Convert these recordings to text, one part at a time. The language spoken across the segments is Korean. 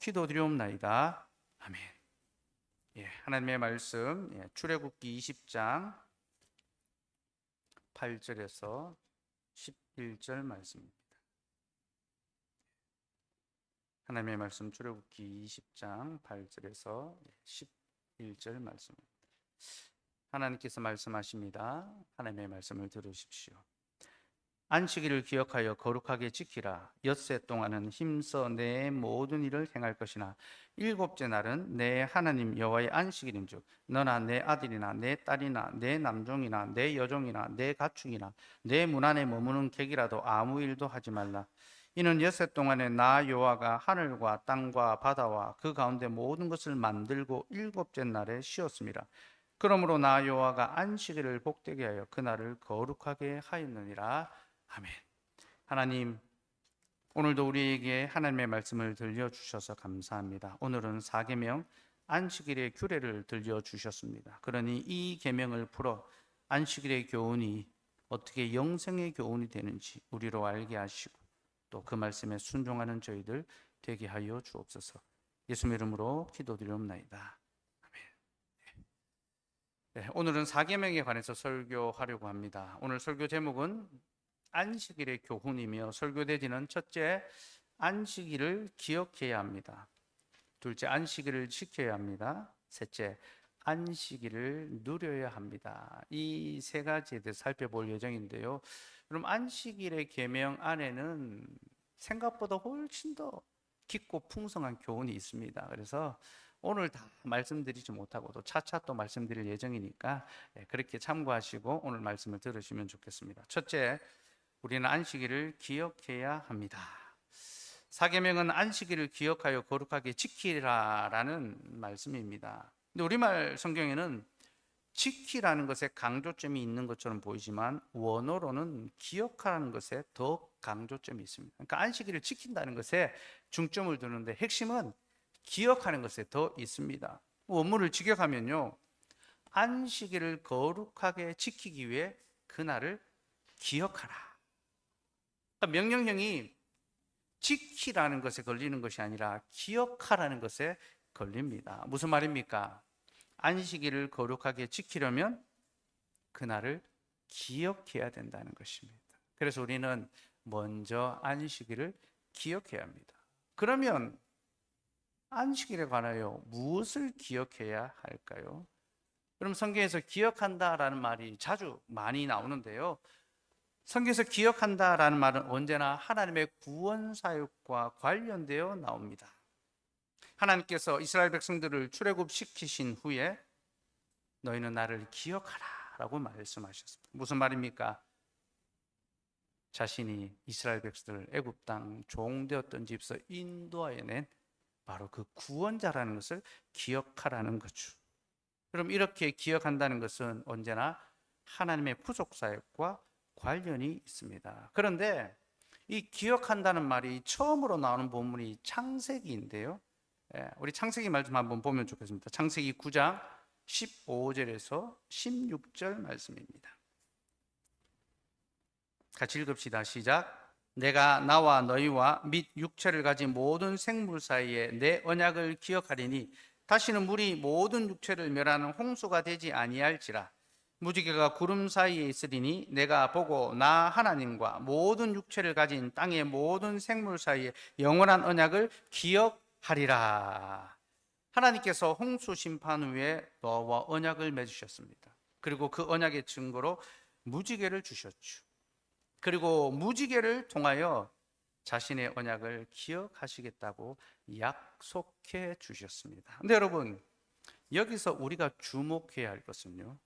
기도드리옵나이다. 아멘. 하나님의 말씀 출애굽기 20장 8절에서 11절 말씀입니다. 하나님의 말씀 출애굽기 20장 8절에서 11절 말씀입니다. 하나님께서 말씀하십니다. 하나님의 말씀을 들으십시오. 안식일을 기억하여 거룩하게 지키라. 엿새 동안은 힘써 내 모든 일을 행할 것이나 일곱째 날은 내 하나님 여호와의 안식일인즉 너나 내 아들이나 내 딸이나 내 남종이나 내 여종이나 내 가축이나 내 문 안에 머무는 객이라도 아무 일도 하지 말라. 이는 엿새 동안에 나 여호와가 하늘과 땅과 바다와 그 가운데 모든 것을 만들고 일곱째 날에 쉬었습니다. 그러므로 나 여호와가 안식일을 복되게 하여 그날을 거룩하게 하였느니라. 아멘. 하나님, 오늘도 우리에게 하나님의 말씀을 들려주셔서 감사합니다. 오늘은 4계명 안식일의 규례를 들려주셨습니다. 그러니 이 계명을 풀어 안식일의 교훈이 어떻게 영생의 교훈이 되는지 우리로 알게 하시고 또 그 말씀에 순종하는 저희들 되게 하여 주옵소서. 예수님 이름으로 기도드리옵나이다. 아멘. 오늘은 4계명에 관해서 설교하려고 합니다. 오늘 설교 제목은 안식일의 교훈이며 설교 대지는 첫째, 안식일을 기억해야 합니다. 둘째, 안식일을 지켜야 합니다. 셋째, 안식일을 누려야 합니다. 이 세 가지에 대해서 살펴볼 예정인데요. 그럼 안식일의 계명 안에는 생각보다 훨씬 더 깊고 풍성한 교훈이 있습니다. 그래서 오늘 다 말씀드리지 못하고도 차차 또 말씀드릴 예정이니까 그렇게 참고하시고 오늘 말씀을 들으시면 좋겠습니다. 첫째, 우리는 안식일을 기억해야 합니다. 4계명은 안식일을 기억하여 거룩하게 지키라라는 말씀입니다. 근데 우리말 성경에는 지키라는 것에 강조점이 있는 것처럼 보이지만 원어로는 기억하라는 것에 더 강조점이 있습니다. 그러니까 안식일을 지킨다는 것에 중점을 두는데 핵심은 기억하는 것에 더 있습니다. 원문을 직역하면요, 안식일을 거룩하게 지키기 위해 그날을 기억하라. 명령형이 지키라는 것에 걸리는 것이 아니라 기억하라는 것에 걸립니다. 무슨 말입니까? 안식일을 거룩하게 지키려면 그날을 기억해야 된다는 것입니다. 그래서 우리는 먼저 안식일을 기억해야 합니다. 그러면 안식일에 관하여 무엇을 기억해야 할까요? 그럼 성경에서 기억한다라는 말이 많이 나오는데요. 성경에서 기억한다라는 말은 언제나 하나님의 구원 사역과 관련되어 나옵니다. 하나님께서 이스라엘 백성들을 출애굽시키신 후에 너희는 나를 기억하라 라고 말씀하셨습니다. 무슨 말입니까? 자신이 이스라엘 백성들을 애굽 땅 종되었던 집에서 인도하여 낸 바로 그 구원자라는 것을 기억하라는 거죠. 그럼 이렇게 기억한다는 것은 언제나 하나님의 구속 사역과 관련이 있습니다. 그런데 이 기억한다는 말이 처음으로 나오는 본문이 창세기인데요. 우리 창세기 말씀 한번 보면 좋겠습니다. 창세기 9장 15절에서 16절 말씀입니다. 같이 읽읍시다. 시작. 내가 나와 너희와 및 육체를 가진 모든 생물 사이에 내 언약을 기억하리니 다시는 물이 모든 육체를 멸하는 홍수가 되지 아니할지라. 무지개가 구름 사이에 있으리니 내가 보고 나 하나님과 모든 육체를 가진 땅의 모든 생물 사이에 영원한 언약을 기억하리라. 하나님께서 홍수 심판 후에 노아와 언약을 맺으셨습니다. 그리고 그 언약의 증거로 무지개를 주셨죠. 그리고 무지개를 통하여 자신의 언약을 기억하시겠다고 약속해 주셨습니다. 근데 여러분, 여기서 우리가 주목해야 할 것은요,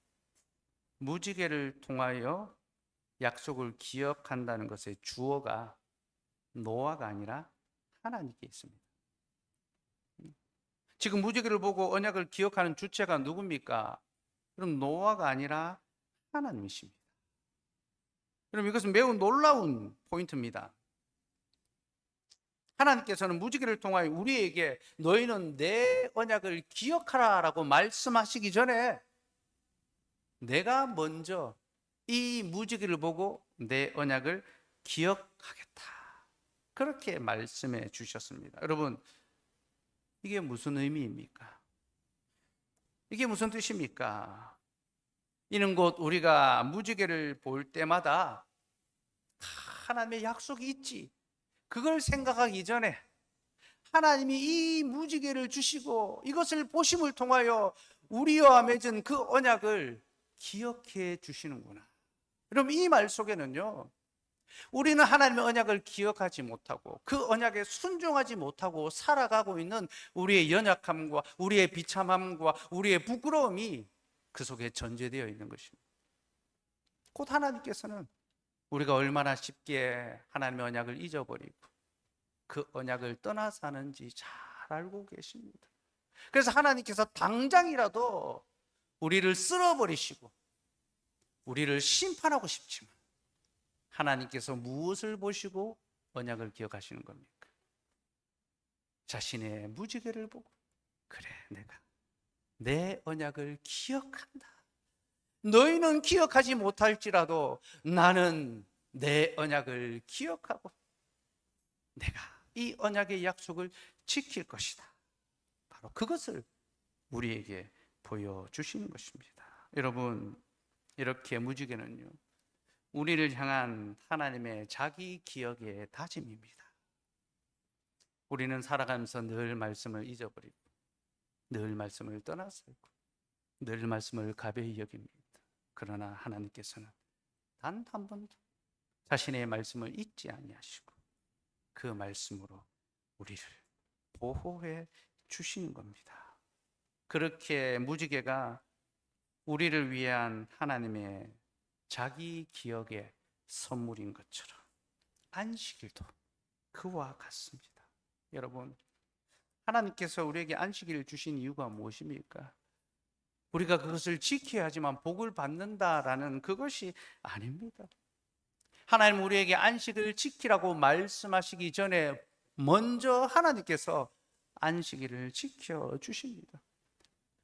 무지개를 통하여 약속을 기억한다는 것의 주어가 노아가 아니라 하나님께 있습니다. 지금 무지개를 보고 언약을 기억하는 주체가 누굽니까? 그럼 노아가 아니라 하나님이십니다. 그럼 이것은 매우 놀라운 포인트입니다. 하나님께서는 무지개를 통하여 우리에게 너희는 내 언약을 기억하라라고 말씀하시기 전에 내가 먼저 이 무지개를 보고 내 언약을 기억하겠다, 그렇게 말씀해 주셨습니다. 여러분, 이게 무슨 의미입니까? 이게 무슨 뜻입니까? 이는 곧 우리가 무지개를 볼 때마다 하나님의 약속이 있지, 그걸 생각하기 전에 하나님이 이 무지개를 주시고 이것을 보심을 통하여 우리와 맺은 그 언약을 기억해 주시는구나. 그럼 이 말 속에는요, 우리는 하나님의 언약을 기억하지 못하고 그 언약에 순종하지 못하고 살아가고 있는 우리의 연약함과 우리의 비참함과 우리의 부끄러움이 그 속에 전제되어 있는 것입니다. 곧 하나님께서는 우리가 얼마나 쉽게 하나님의 언약을 잊어버리고 그 언약을 떠나 사는지 잘 알고 계십니다. 그래서 하나님께서 당장이라도 우리를 쓸어버리시고 우리를 심판하고 싶지만 하나님께서 무엇을 보시고 언약을 기억하시는 겁니까? 자신의 무지개를 보고, 그래, 내가 내 언약을 기억한다. 너희는 기억하지 못할지라도 나는 내 언약을 기억하고 내가 이 언약의 약속을 지킬 것이다. 바로 그것을 우리에게 보여주시는 것입니다. 여러분, 이렇게 무지개는요, 우리를 향한 하나님의 자기 기억의 다짐입니다. 우리는 살아가면서 늘 말씀을 잊어버리고 늘 말씀을 떠나 살고 늘 말씀을 가벼이 여깁니다. 그러나 하나님께서는 단 한 번도 자신의 말씀을 잊지 아니하시고 그 말씀으로 우리를 보호해 주시는 겁니다. 그렇게 무지개가 우리를 위한 하나님의 자기 기억의 선물인 것처럼 안식일도 그와 같습니다. 여러분, 하나님께서 우리에게 안식일을 주신 이유가 무엇입니까? 우리가 그것을 지켜야지만 복을 받는다라는 그것이 아닙니다. 하나님 우리에게 안식을 지키라고 말씀하시기 전에 먼저 하나님께서 안식일을 지켜주십니다.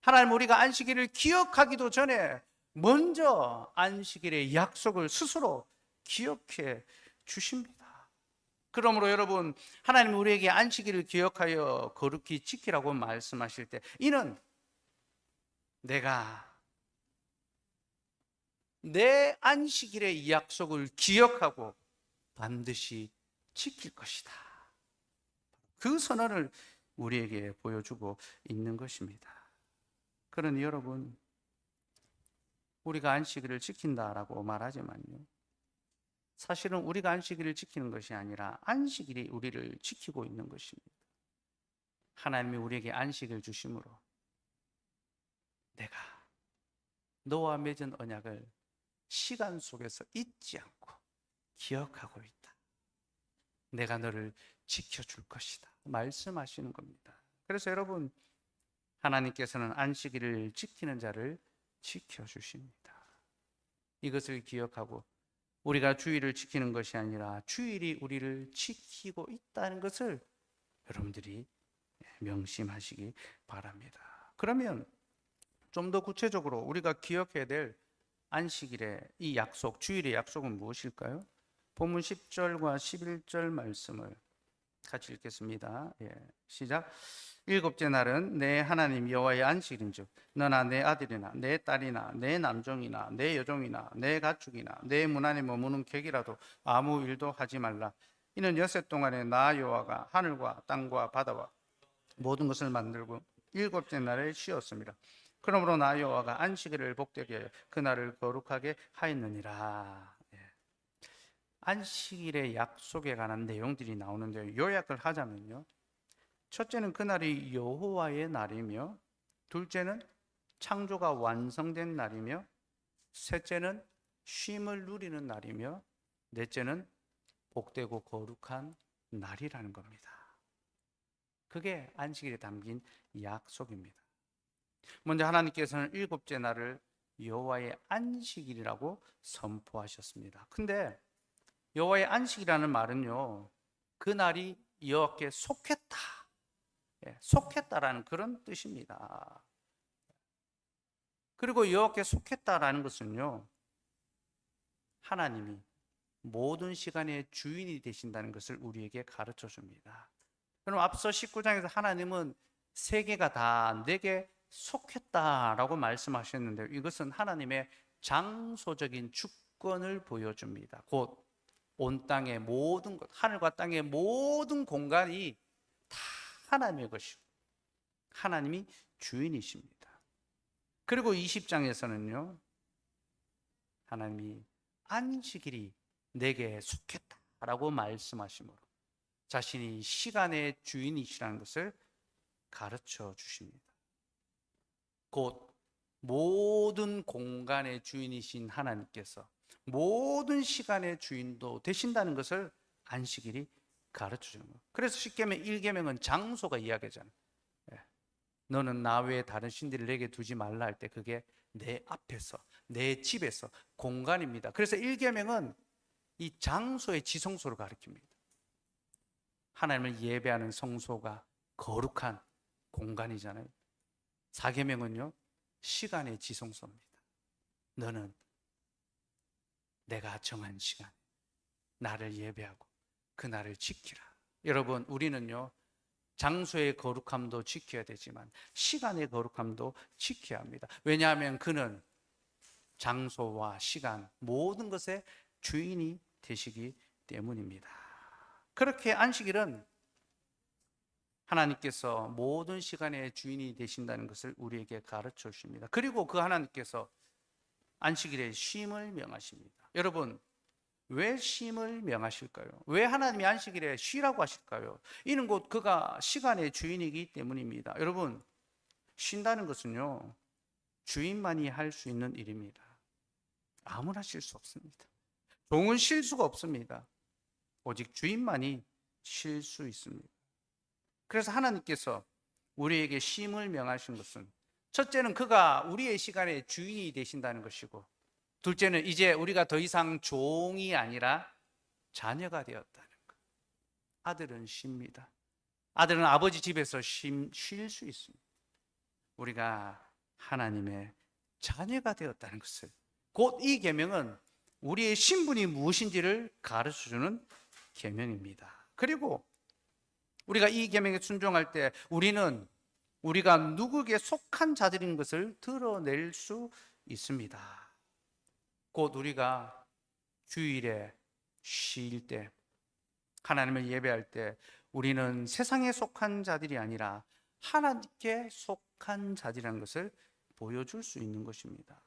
하나님 우리가 안식일을 기억하기도 전에 먼저 안식일의 약속을 스스로 기억해 주십니다. 그러므로 여러분, 하나님 우리에게 안식일을 기억하여 거룩히 지키라고 말씀하실 때 이는 내가 내 안식일의 약속을 기억하고 반드시 지킬 것이다. 그 선언을 우리에게 보여주고 있는 것입니다. 그러니 여러분, 우리가 안식일을 지킨다라고 말하지만요, 사실은 우리가 안식일을 지키는 것이 아니라 안식일이 우리를 지키고 있는 것입니다. 하나님이 우리에게 안식을 주심으로 내가 너와 맺은 언약을 시간 속에서 잊지 않고 기억하고 있다. 내가 너를 지켜줄 것이다. 말씀하시는 겁니다. 그래서 여러분, 하나님께서는 안식일을 지키는 자를 지켜주십니다. 이것을 기억하고 우리가 주일을 지키는 것이 아니라 주일이 우리를 지키고 있다는 것을 여러분들이 명심하시기 바랍니다. 그러면 좀 더 구체적으로 우리가 기억해야 될 안식일의 이 약속, 주일의 약속은 무엇일까요? 본문 10절과 11절 말씀을 같이 읽겠습니다. 시작. 일곱째 날은 내 하나님 여호와의 안식일인즉 너나 내 아들이나 내 딸이나 내 남종이나 내 여종이나 내 가축이나 내 문 안에 머무는 객이라도 아무 일도 하지 말라. 이는 엿새 동안에 나 여호와가 하늘과 땅과 바다와 모든 것을 만들고 일곱째 날에 쉬었습니다. 그러므로 나 여호와가 안식일을 복되게 하여 그날을 거룩하게 하였느니라. 안식일의 약속에 관한 내용들이 나오는데 요약을 하자면요, 첫째는 그날이 여호와의 날이며, 둘째는 창조가 완성된 날이며, 셋째는 쉼을 누리는 날이며, 넷째는 복되고 거룩한 날이라는 겁니다. 그게 안식일에 담긴 약속입니다. 먼저 하나님께서는 일곱째 날을 여호와의 안식일이라고 선포하셨습니다. 근데 여호와의 안식이라는 말은요, 그 날이 여호와께 속했다, 속했다라는 그런 뜻입니다. 그리고 여호와께 속했다라는 것은요, 하나님이 모든 시간의 주인이 되신다는 것을 우리에게 가르쳐 줍니다. 그럼 앞서 19장에서 하나님은 세계가 다 내게 속했다라고 말씀하셨는데요. 이것은 하나님의 장소적인 주권을 보여줍니다. 곧 온 땅의 모든 것, 하늘과 땅의 모든 공간이 다 하나님의 것이고 하나님이 주인이십니다. 그리고 20장에서는요. 하나님이 안식일이 내게 속했다라고 말씀하시므로 자신이 시간의 주인이시라는 것을 가르쳐 주십니다. 곧 모든 공간의 주인이신 하나님께서 모든 시간의 주인도 되신다는 것을 안식일이 가르쳐 주는 거예요. 그래서 십계명 1계명은 장소가 이야기잖아요. 너는 나 외에 다른 신들을 내게 두지 말라 할 때 그게 내 앞에서, 내 집에서 공간입니다. 그래서 1계명은 이 장소의 지성소를 가리킵니다. 하나님을 예배하는 성소가 거룩한 공간이잖아요. 4계명은요 시간의 지성소입니다. 너는 내가 정한 시간에 나를 예배하고 그 날을 지키라. 여러분, 우리는요 장소의 거룩함도 지켜야 되지만 시간의 거룩함도 지켜야 합니다. 왜냐하면 그는 장소와 시간 모든 것의 주인이 되시기 때문입니다. 그렇게 안식일은 하나님께서 모든 시간의 주인이 되신다는 것을 우리에게 가르쳐 주십니다. 그리고 그 하나님께서 안식일에 쉼을 명하십니다. 여러분, 왜 쉼을 명하실까요? 왜 하나님이 안식일에 쉬라고 하실까요? 이는 곧 그가 시간의 주인이기 때문입니다. 여러분, 쉰다는 것은요 주인만이 할 수 있는 일입니다. 아무나 쉴 수 없습니다. 종은 쉴 수가 없습니다. 오직 주인만이 쉴 수 있습니다. 그래서 하나님께서 우리에게 쉼을 명하신 것은 첫째는 그가 우리의 시간의 주인이 되신다는 것이고, 둘째는 이제 우리가 더 이상 종이 아니라 자녀가 되었다는 것. 아들은 쉽니다. 아들은 아버지 집에서 쉴 수 있습니다. 우리가 하나님의 자녀가 되었다는 것을, 곧 이 계명은 우리의 신분이 무엇인지를 가르쳐주는 계명입니다. 그리고 우리가 이 계명에 순종할 때 우리는 우리가 누구에게 속한 자들인 것을 드러낼 수 있습니다. 곧 우리가 주일에 쉴 때, 하나님을 예배할 때 우리는 세상에 속한 자들이 아니라 하나님께 속한 자들이라는 것을 보여줄 수 있는 것입니다.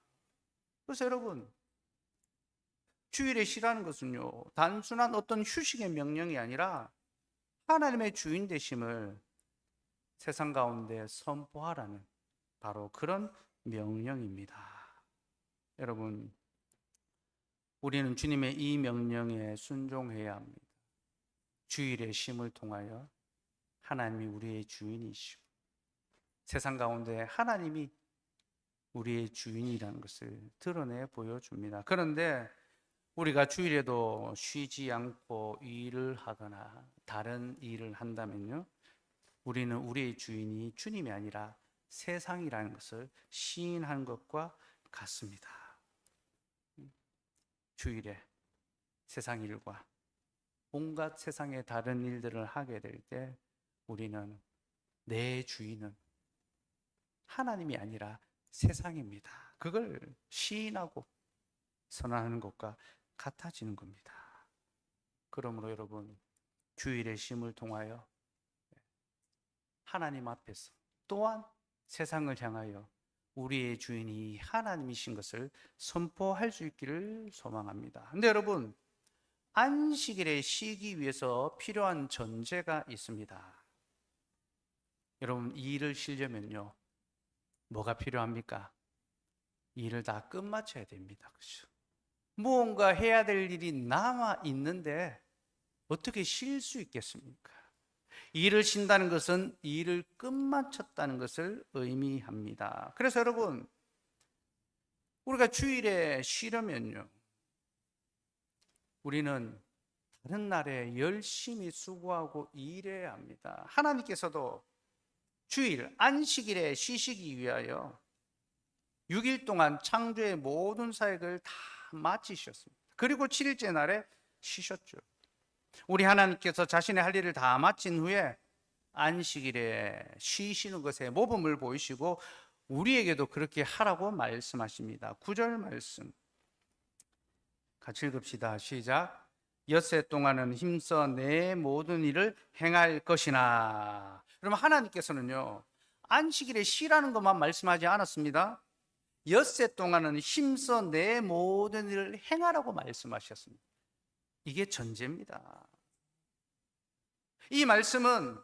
그래서 여러분, 주일에 쉬라는 것은요 단순한 어떤 휴식의 명령이 아니라 하나님의 주인 되심을 세상 가운데 선포하라는 바로 그런 명령입니다. 여러분, 우리는 주님의 이 명령에 순종해야 합니다. 주일의 쉼을 통하여 하나님이 우리의 주인이시고 세상 가운데 하나님이 우리의 주인이라는 것을 드러내 보여줍니다. 그런데 우리가 주일에도 쉬지 않고 일을 하거나 다른 일을 한다면요 우리는 우리의 주인이 주님이 아니라 세상이라는 것을 시인한 것과 같습니다. 주일에 세상 일과 온갖 세상의 다른 일들을 하게 될 때 우리는 내 주인은 하나님이 아니라 세상입니다. 그걸 시인하고 선언하는 것과 같아지는 겁니다. 그러므로 여러분, 주일의 쉼을 통하여 하나님 앞에서 또한 세상을 향하여 우리의 주인이 하나님이신 것을 선포할 수 있기를 소망합니다. 근데 여러분, 안식일에 쉬기 위해서 필요한 전제가 있습니다. 여러분, 이 일을 쉬려면요 뭐가 필요합니까? 일을 다 끝마쳐야 됩니다. 그렇죠? 무언가 해야 될 일이 남아 있는데 어떻게 쉴 수 있겠습니까? 일을 쉰다는 것은 일을 끝마쳤다는 것을 의미합니다. 그래서 여러분, 우리가 주일에 쉬려면요 우리는 다른 날에 열심히 수고하고 일해야 합니다. 하나님께서도 주일, 안식일에 쉬시기 위하여 6일 동안 창조의 모든 사역을 다 마치셨습니다. 그리고 7일째 날에 쉬셨죠. 우리 하나님께서 자신의 할 일을 다 마친 후에 안식일에 쉬시는 것에 모범을 보이시고 우리에게도 그렇게 하라고 말씀하십니다. 9절 말씀 같이 읽읍시다. 시작. 엿새 동안은 힘써 내 모든 일을 행할 것이나. 그러면 하나님께서는요, 안식일에 쉬라는 것만 말씀하지 않았습니다. 엿새 동안은 힘써 내 모든 일을 행하라고 말씀하셨습니다. 이게 전제입니다. 이 말씀은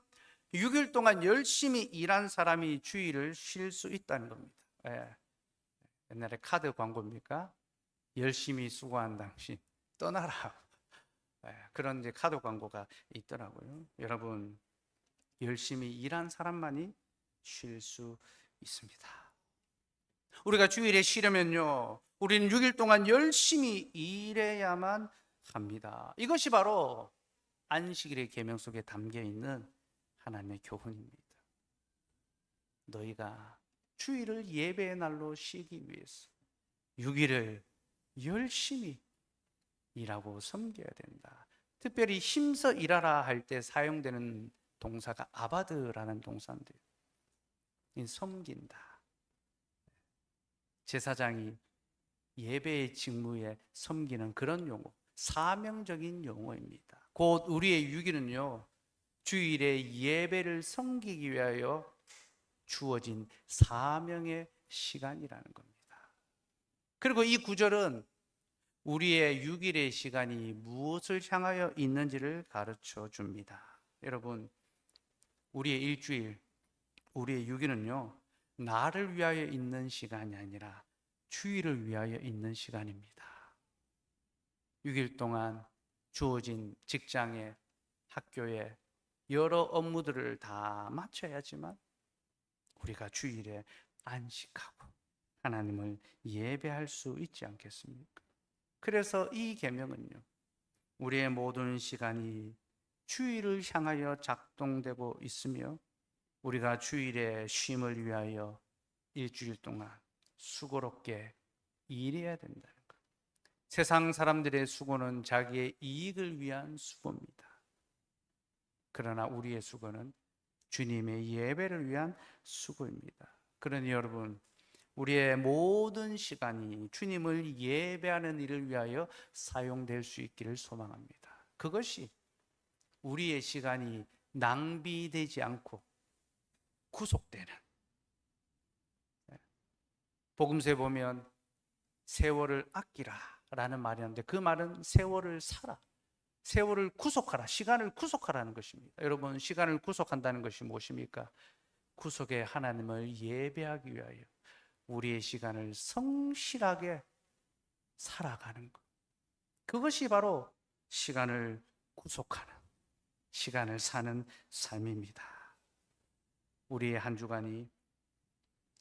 6일 동안 열심히 일한 사람이 주일을 쉴 수 있다는 겁니다. 예. 옛날에 카드 광고입니까? 열심히 수고한 당신 떠나라. 예. 그런 이제 카드 광고가 있더라고요. 여러분, 열심히 일한 사람만이 쉴 수 있습니다. 우리가 주일에 쉬려면요, 우리는 6일 동안 열심히 일해야만 합니다. 이것이 바로 안식일의 계명 속에 담겨 있는 하나님의 교훈입니다. 너희가 주일을 예배의 날로 쉬기 위해서 6일을 열심히 일하고 섬겨야 된다. 특별히 힘써 일하라 할 때 사용되는 동사가 아바드라는 동사인데요, 섬긴다. 제사장이 예배의 직무에 섬기는 그런 용어, 사명적인 용어입니다. 곧 우리의 6일은요, 주일에 예배를 섬기기 위하여 주어진 사명의 시간이라는 겁니다. 그리고 이 구절은 우리의 6일의 시간이 무엇을 향하여 있는지를 가르쳐 줍니다. 여러분, 우리의 일주일, 우리의 6일은요, 나를 위하여 있는 시간이 아니라 주일을 위하여 있는 시간입니다. 6일 동안 주어진 직장에, 학교에 여러 업무들을 다 마쳐야지만 우리가 주일에 안식하고 하나님을 예배할 수 있지 않겠습니까? 그래서 이 계명은요, 우리의 모든 시간이 주일을 향하여 작동되고 있으며 우리가 주일에 쉼을 위하여 일주일 동안 수고롭게 일해야 된다는 것. 세상 사람들의 수고는 자기의 이익을 위한 수고입니다. 그러나 우리의 수고는 주님의 예배를 위한 수고입니다. 그러니 여러분, 우리의 모든 시간이 주님을 예배하는 일을 위하여 사용될 수 있기를 소망합니다. 그것이 우리의 시간이 낭비되지 않고 구속되는, 복음서에 보면 세월을 아끼라 라는 말이 있는데 그 말은 세월을 살아, 세월을 구속하라, 시간을 구속하라는 것입니다. 여러분, 시간을 구속한다는 것이 무엇입니까? 구속의 하나님을 예배하기 위하여 우리의 시간을 성실하게 살아가는 것, 그것이 바로 시간을 구속하는, 시간을 사는 삶입니다. 우리의 한 주간이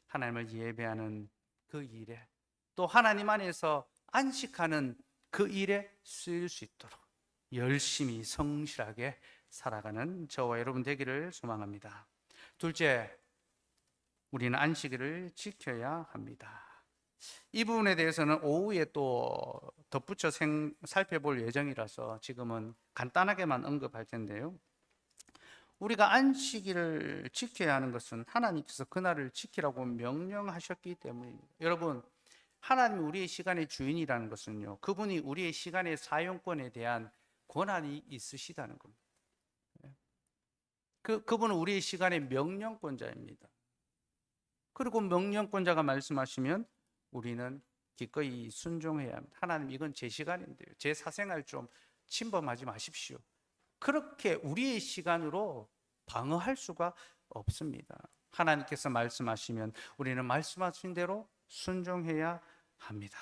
하나님을 예배하는 그 일에, 또 하나님 안에서 안식하는 그 일에 쓰일 수 있도록 열심히 성실하게 살아가는 저와 여러분 되기를 소망합니다. 둘째, 우리는 안식일을 지켜야 합니다. 이 부분에 대해서는 오후에 또 덧붙여 살펴볼 예정이라서 지금은 간단하게만 언급할 텐데요, 우리가 안식일을 지켜야 하는 것은 하나님께서 그날을 지키라고 명령하셨기 때문입니다. 여러분, 하나님이 우리의 시간의 주인이라는 것은요, 그분이 우리의 시간의 사용권에 대한 권한이 있으시다는 겁니다. 그분은 우리의 시간의 명령권자입니다. 그리고 명령권자가 말씀하시면 우리는 기꺼이 순종해야 합니다. 하나님, 이건 제 시간인데요, 제 사생활 좀 침범하지 마십시오. 그렇게 우리의 시간으로 방어할 수가 없습니다. 하나님께서 말씀하시면 우리는 말씀하신 대로 순종해야 합니다.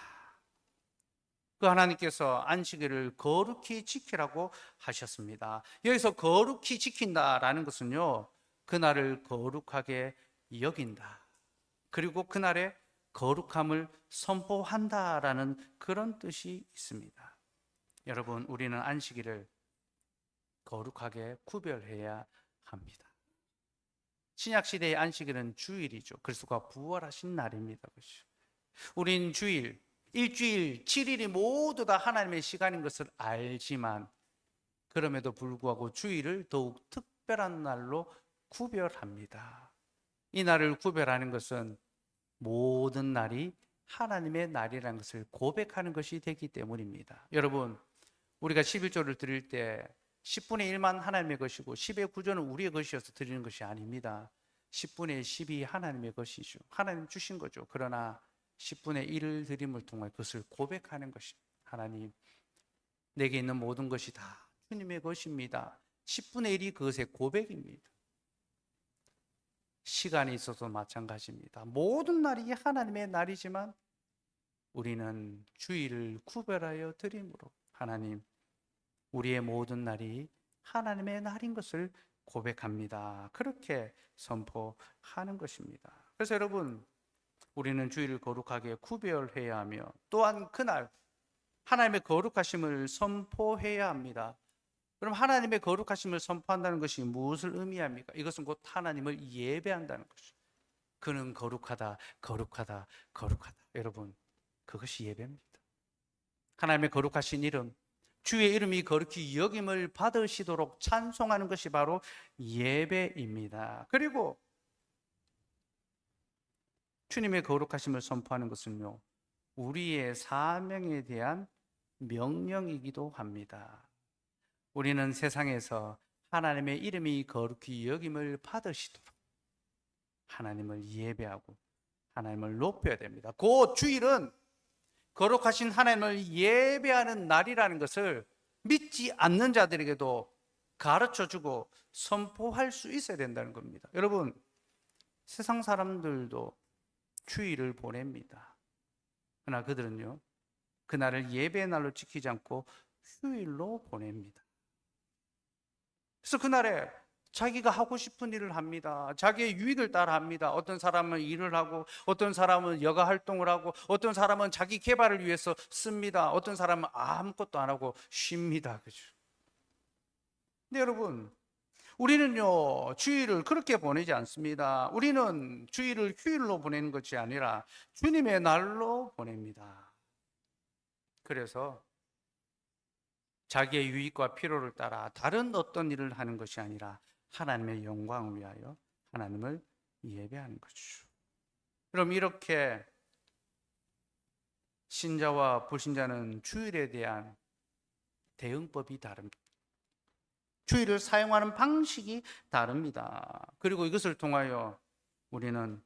그 하나님께서 안식일을 거룩히 지키라고 하셨습니다. 여기서 거룩히 지킨다라는 것은요, 그날을 거룩하게 여긴다, 그리고 그날의 거룩함을 선포한다라는 그런 뜻이 있습니다. 여러분, 우리는 안식일을 거룩하게 구별해야 합니다. 신약시대의 안식일은 주일이죠. 그리스도가 부활하신 날입니다. 우린 주일, 일주일, 7일이 모두 다 하나님의 시간인 것을 알지만 그럼에도 불구하고 주일을 더욱 특별한 날로 구별합니다. 이 날을 구별하는 것은 모든 날이 하나님의 날이라는 것을 고백하는 것이 되기 때문입니다. 여러분, 우리가 11조를 드릴 때 10분의 1만 하나님의 것이고 10의 9조는 우리의 것이어서 드리는 것이 아닙니다. 10분의 10이 하나님의 것이죠. 하나님 주신 거죠. 그러나 10분의 1을 드림을 통해 그것을 고백하는 것입니다. 하나님, 내게 있는 모든 것이 다 주님의 것입니다. 10분의 1이 그것의 고백입니다. 시간이 있어도 마찬가지입니다. 모든 날이 하나님의 날이지만 우리는 주일을 구별하여 드림으로 하나님, 우리의 모든 날이 하나님의 날인 것을 고백합니다. 그렇게 선포하는 것입니다. 그래서 여러분, 우리는 주일을 거룩하게 구별해야 하며 또한 그날 하나님의 거룩하심을 선포해야 합니다. 그럼 하나님의 거룩하심을 선포한다는 것이 무엇을 의미합니까? 이것은 곧 하나님을 예배한다는 것이죠. 그는 거룩하다, 거룩하다, 거룩하다. 여러분, 그것이 예배입니다. 하나님의 거룩하신 이름, 주의 이름이 거룩히 여김을 받으시도록 찬송하는 것이 바로 예배입니다. 그리고 주님의 거룩하심을 선포하는 것은요, 우리의 사명에 대한 명령이기도 합니다. 우리는 세상에서 하나님의 이름이 거룩히 여김을 받으시도록 하나님을 예배하고 하나님을 높여야 됩니다. 그 주일은 거룩하신 하나님을 예배하는 날이라는 것을 믿지 않는 자들에게도 가르쳐주고 선포할 수 있어야 된다는 겁니다. 여러분, 세상 사람들도 주일을 보냅니다. 그러나 그들은요, 그날을 예배의 날로 지키지 않고 휴일로 보냅니다. 그래서 그날에 자기가 하고 싶은 일을 합니다. 자기의 유익을 따라 합니다. 어떤 사람은 일을 하고, 어떤 사람은 여가 활동을 하고, 어떤 사람은 자기 개발을 위해서 씁니다. 어떤 사람은 아무것도 안 하고 쉽니다. 그죠? 근데 여러분, 우리는요, 주일을 그렇게 보내지 않습니다. 우리는 주일을 휴일로 보내는 것이 아니라 주님의 날로 보냅니다. 그래서 자기의 유익과 필요를 따라 다른 어떤 일을 하는 것이 아니라 하나님의 영광을 위하여 하나님을 예배하는 거죠. 그럼 이렇게 신자와 불신자는 주일에 대한 대응법이 다릅니다. 주일을 사용하는 방식이 다릅니다. 그리고 이것을 통하여 우리는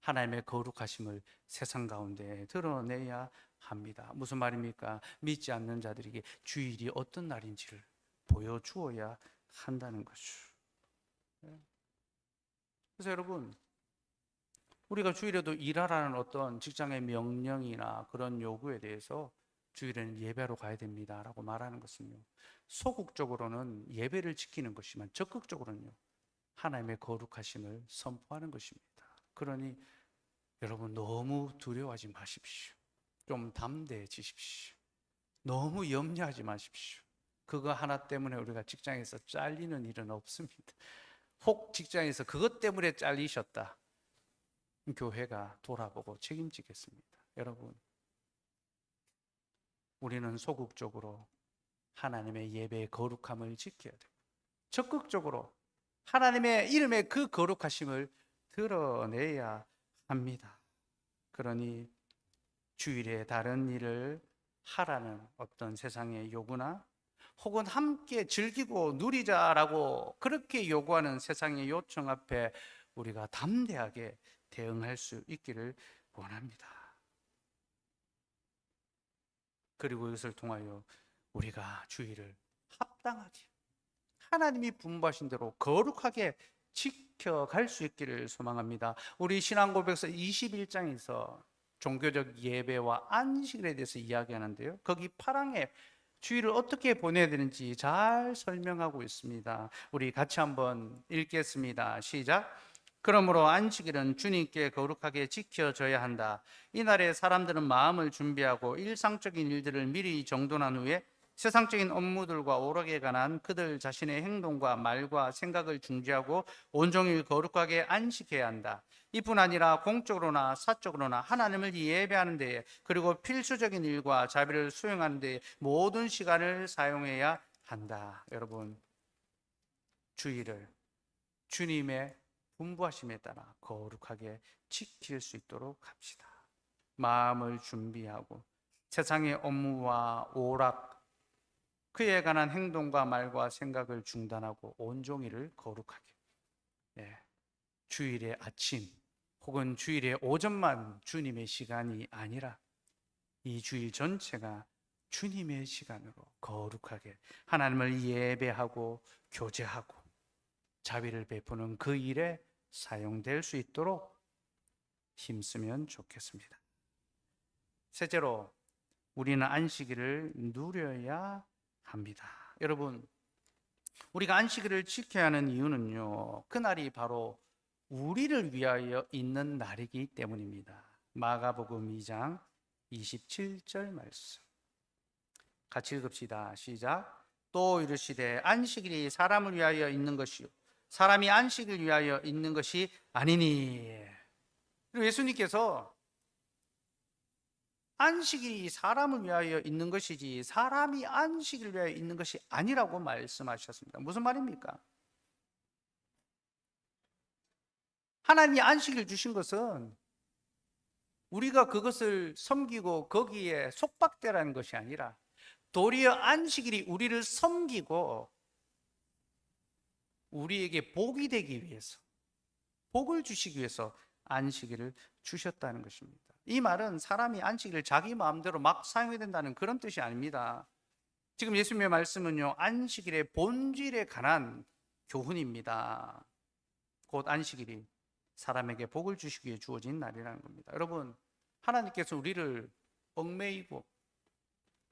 하나님의 거룩하심을 세상 가운데 드러내야 합니다. 무슨 말입니까? 믿지 않는 자들에게 주일이 어떤 날인지를 보여주어야 한다는 거죠. 그래서 여러분, 우리가 주일에도 일하라는 어떤 직장의 명령이나 그런 요구에 대해서 주일에는 예배로 가야 됩니다 라고 말하는 것은요, 소극적으로는 예배를 지키는 것이지만 적극적으로는요, 하나님의 거룩하심을 선포하는 것입니다. 그러니 여러분, 너무 두려워하지 마십시오. 좀 담대해지십시오. 너무 염려하지 마십시오. 그거 하나 때문에 우리가 직장에서 잘리는 일은 없습니다. 혹 직장에서 그것 때문에 잘리셨다, 교회가 돌아보고 책임지겠습니다. 여러분, 우리는 소극적으로 하나님의 예배의 거룩함을 지켜야 됩니다. 적극적으로 하나님의 이름의 그 거룩하심을 드러내야 합니다. 그러니 주일에 다른 일을 하라는 어떤 세상의 요구나 혹은 함께 즐기고 누리자라고 그렇게 요구하는 세상의 요청 앞에 우리가 담대하게 대응할 수 있기를 원합니다. 그리고 이것을 통하여 우리가 주일을 합당하게 하나님이 분부하신 대로 거룩하게 지켜갈 수 있기를 소망합니다. 우리 신앙고백서 21장에서 종교적 예배와 안식일에 대해서 이야기하는데요, 거기 8항에 주일을 어떻게 보내야 되는지 잘 설명하고 있습니다. 우리 같이 한번 읽겠습니다. 시작. 그러므로 안식일은 주님께 거룩하게 지켜져야 한다. 이날에 사람들은 마음을 준비하고 일상적인 일들을 미리 정돈한 후에 세상적인 업무들과 오락에 관한 그들 자신의 행동과 말과 생각을 중지하고 온종일 거룩하게 안식해야 한다. 이뿐 아니라 공적으로나 사적으로나 하나님을 예배하는 데에, 그리고 필수적인 일과 자비를 수행하는 데에 모든 시간을 사용해야 한다. 여러분, 주일을 주님의 분부하심에 따라 거룩하게 지킬 수 있도록 합시다. 마음을 준비하고 세상의 업무와 오락, 그에 관한 행동과 말과 생각을 중단하고 온종일을 거룩하게, 주일의 아침 혹은 주일의 오전만 주님의 시간이 아니라 이 주일 전체가 주님의 시간으로 거룩하게 하나님을 예배하고 교제하고 자비를 베푸는 그 일에 사용될 수 있도록 힘쓰면 좋겠습니다. 셋째로, 우리는 안식일을 누려야 합니다. 여러분, 우리가 안식일을 지켜야 하는 이유는요, 그날이 바로 우리를 위하여 있는 날이기 때문입니다. 마가복음 2장 27절 말씀 같이 읽읍시다. 시작. 또 이르시되 안식일이 사람을 위하여 있는 것이요 사람이 안식을 위하여 있는 것이 아니니. 그리고 예수님께서 안식일이 사람을 위하여 있는 것이지 사람이 안식을 위하여 있는 것이 아니라고 말씀하셨습니다. 무슨 말입니까? 하나님이 안식일 주신 것은 우리가 그것을 섬기고 거기에 속박되라는 것이 아니라 도리어 안식일이 우리를 섬기고 우리에게 복이 되기 위해서, 복을 주시기 위해서 안식일을 주셨다는 것입니다. 이 말은 사람이 안식일을 자기 마음대로 막 사용해야 된다는 그런 뜻이 아닙니다. 지금 예수님의 말씀은요, 안식일의 본질에 관한 교훈입니다. 곧 안식일이 사람에게 복을 주시기 위해 주어진 날이라는 겁니다. 여러분, 하나님께서 우리를 얽매이고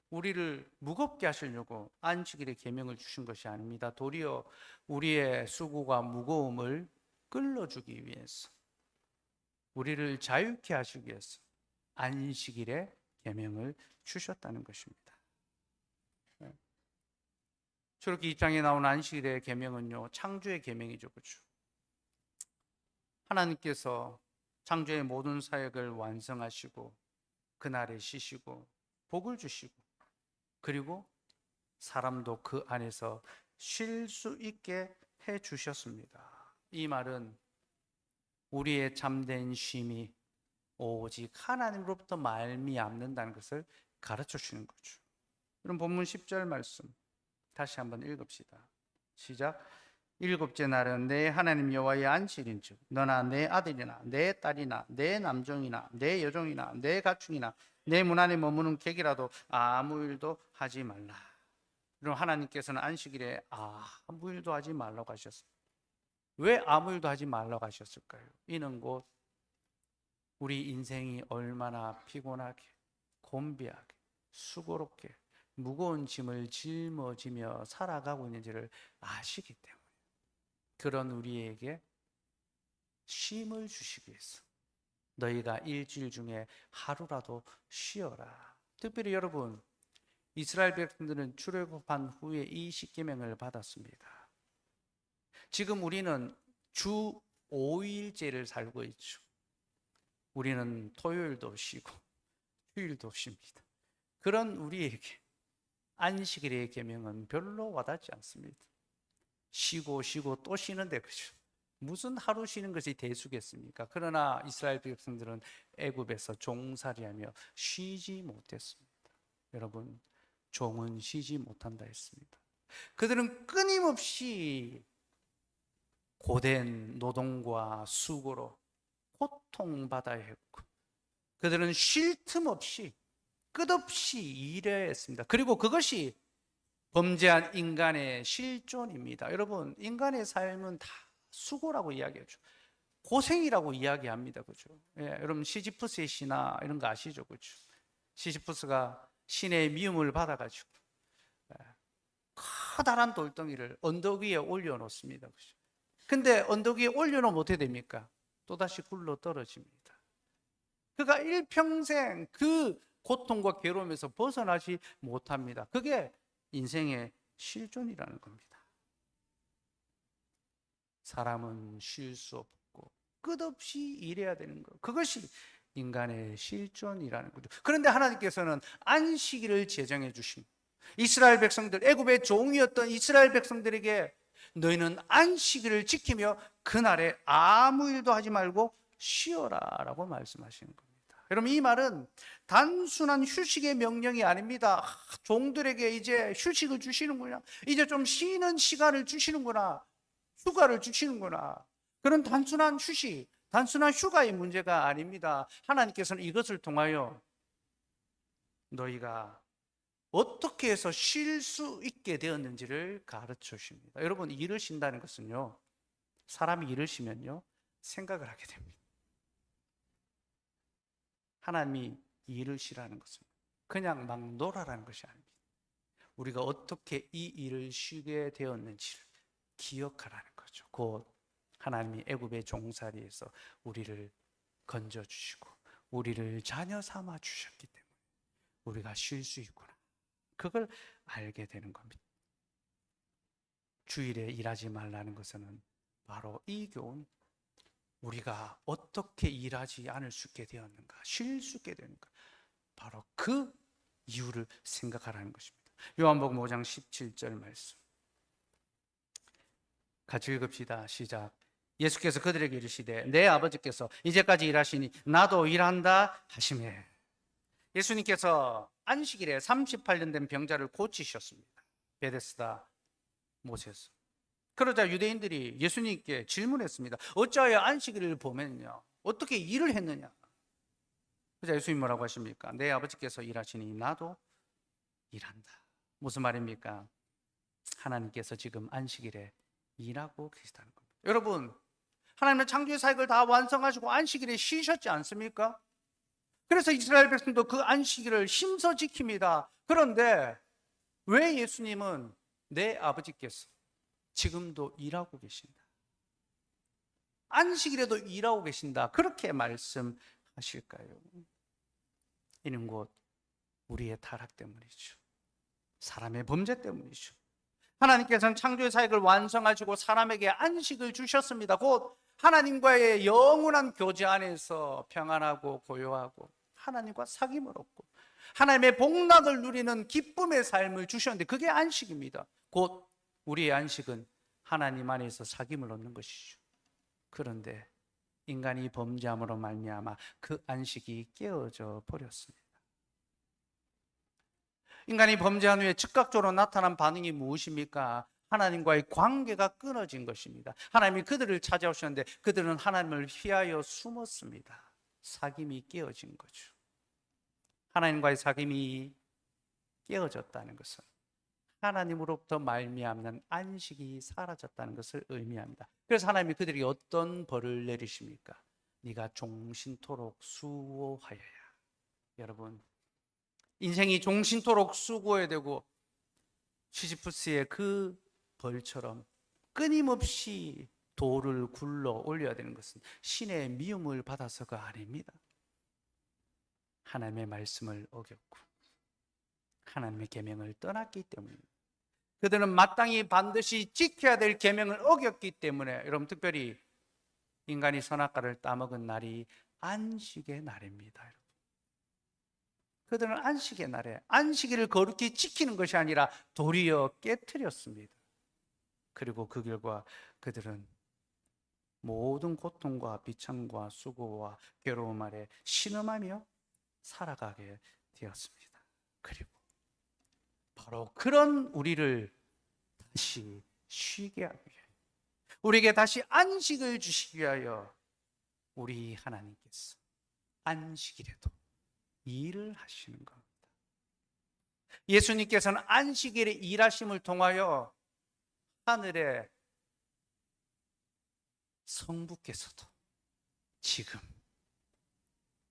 우리를 무겁게 하시려고 안식일의 계명을 주신 것이 아닙니다. 도리어 우리의 수고가 무거움을 끌어주기 위해서, 우리를 자유케 하시기 위해서 안식일의 계명을 주셨다는 것입니다. 저렇게 이 장에 나오는 안식일의 계명은요, 창조의 계명이죠, 그렇죠? 하나님께서 창조의 모든 사역을 완성하시고 그날에 쉬시고 복을 주시고 그리고 사람도 그 안에서 쉴 수 있게 해 주셨습니다. 이 말은 우리의 참된 쉼이 오직 하나님으로부터 말미암는다는 것을 가르쳐 주시는 거죠. 그럼 본문 10절 말씀 다시 한번 읽읍시다. 시작. 일곱째 날은 내 하나님 여호와의 안식일인즉 너나 내 아들이나 내 딸이나 내 남종이나 내 여종이나 내 가축이나 내 문 안에 머무는 객이라도 아무 일도 하지 말라. 그럼 하나님께서는 안식일에 아무 일도 하지 말라고 하셨습니다. 왜 아무 일도 하지 말라고 하셨을까요? 이는 곧 우리 인생이 얼마나 피곤하게, 곤비하게, 수고롭게 무거운 짐을 짊어지며 살아가고 있는지를 아시기 때문에 그런 우리에게 쉼을 주시기 위해서 너희가 일주일 중에 하루라도 쉬어라. 특별히 여러분, 이스라엘 백성들은 출애굽한 후에 이 십계명을 받았습니다. 지금 우리는 주 5일제를 살고 있죠. 우리는 토요일도 쉬고 휴일도 쉽니다. 그런 우리에게 안식일의 계명은 별로 와닿지 않습니다. 쉬고 또 쉬는데 그죠? 무슨 하루 쉬는 것이 대수겠습니까? 그러나 이스라엘 백성들은 애굽에서 종살이하며 쉬지 못했습니다. 여러분, 종은 쉬지 못한다 했습니다. 그들은 끊임없이 고된 노동과 수고로 고통받아야 했고 그들은 쉴 틈 없이 끝없이 일해야 했습니다. 그리고 그것이 범죄한 인간의 실존입니다. 여러분, 인간의 삶은 다 수고라고 이야기하죠. 고생이라고 이야기합니다. 그죠? 여러분, 시지프스의 신화 이런 거 아시죠? 그죠? 시지프스가 신의 미움을 받아가지고 커다란 돌덩이를 언덕 위에 올려놓습니다. 그죠? 근데 언덕 위에 올려놓으면 어떻게 됩니까? 또다시 굴러 떨어집니다. 그가 일평생 그 고통과 괴로움에서 벗어나지 못합니다. 그게 인생의 실존이라는 겁니다. 사람은 쉴 수 없고 끝없이 일해야 되는 것, 그것이 인간의 실존이라는 거죠. 그런데 하나님께서는 안식일을 제정해 주신 이스라엘 백성들, 애굽의 종이었던 이스라엘 백성들에게 너희는 안식일을 지키며 그날에 아무 일도 하지 말고 쉬어라 라고 말씀하시는 겁니다. 여러분, 이 말은 단순한 휴식의 명령이 아닙니다. 종들에게 이제 휴식을 주시는구나, 이제 좀 쉬는 시간을 주시는구나, 휴가를 주시는구나, 그런 단순한 휴식, 단순한 휴가의 문제가 아닙니다. 하나님께서는 이것을 통하여 너희가 어떻게 해서 쉴 수 있게 되었는지를 가르쳐 주십니다. 여러분, 일을 쉰다는 것은요, 사람이 일을 쉬면요, 생각을 하게 됩니다. 하나님이 일을 쉬라는 것은 그냥 막 놀아라는 것이 아닙니다. 우리가 어떻게 이 일을 쉬게 되었는지를 기억하라는 거죠. 곧 하나님이 애굽의 종살이에서 우리를 건져주시고 우리를 자녀 삼아 주셨기 때문에 우리가 쉴 수 있구나, 그걸 알게 되는 겁니다. 주일에 일하지 말라는 것은 바로 이 교훈, 우리가 어떻게 일하지 않을 수 있게 되었는가, 쉴 수 있게 되는가, 바로 그 이유를 생각하라는 것입니다. 요한복음 5장 17절 말씀 같이 읽읍시다. 시작. 예수께서 그들에게 이르시되 내 아버지께서 이제까지 일하시니 나도 일한다 하시매. 예수님께서 안식일에 38년 된 병자를 고치셨습니다. 베데스다 못에서. 그러자 유대인들이 예수님께 질문했습니다. 어찌하여 안식일을 보면요, 어떻게 일을 했느냐? 그래서 예수님 뭐라고 하십니까? 내 아버지께서 일하시니 나도 일한다. 무슨 말입니까? 하나님께서 지금 안식일에 일하고 계시다는 겁니다. 여러분, 하나님은 창조의 사역을 다 완성하시고 안식일에 쉬셨지 않습니까? 그래서 이스라엘 백성도 그 안식일을 힘써 지킵니다. 그런데 왜 예수님은 내 아버지께서 지금도 일하고 계신다, 안식일에도 일하고 계신다, 그렇게 말씀하실까요? 이는 곧 우리의 타락 때문이죠. 사람의 범죄 때문이죠. 하나님께서는 창조의 사역을 완성하시고 사람에게 안식을 주셨습니다. 곧 하나님과의 영원한 교제 안에서 평안하고 고요하고 하나님과 사귐을 얻고 하나님의 복락을 누리는 기쁨의 삶을 주셨는데, 그게 안식입니다. 곧 우리의 안식은 하나님 안에서 사귐을 얻는 것이죠. 그런데 인간이 범죄함으로 말미암아 그 안식이 깨어져 버렸습니다. 인간이 범죄한 후에 즉각적으로 나타난 반응이 무엇입니까? 하나님과의 관계가 끊어진 것입니다. 하나님이 그들을 찾아오셨는데 그들은 하나님을 피하여 숨었습니다. 사귐이 깨어진 거죠. 하나님과의 사귐이 깨어졌다는 것은 하나님으로부터 말미암는 안식이 사라졌다는 것을 의미합니다. 그래서 하나님이 그들에게 어떤 벌을 내리십니까? 네가 종신토록 수고하여야. 여러분, 인생이 종신토록 수고해야 되고 시지프스의 그 벌처럼 끊임없이 돌을 굴러 올려야 되는 것은 신의 미움을 받아서가 아닙니다. 하나님의 말씀을 어겼고 하나님의 계명을 떠났기 때문입니다. 그들은 마땅히 반드시 지켜야 될 계명을 어겼기 때문에, 여러분, 특별히 인간이 선악과를 따먹은 날이 안식의 날입니다. 여러분. 그들은 안식의 날에 안식일을 거룩히 지키는 것이 아니라 도리어 깨트렸습니다. 그리고 그 결과 그들은 모든 고통과 비참과 수고와 괴로움 아래 신음하며 살아가게 되었습니다. 그리고 바로 그런 우리를 다시 쉬게 하기 위해, 우리에게 다시 안식을 주시기 위하여 우리 하나님께서 안식일에도 일을 하시는 겁니다. 예수님께서는 안식일에 일하심을 통하여 하늘의 성부께서도 지금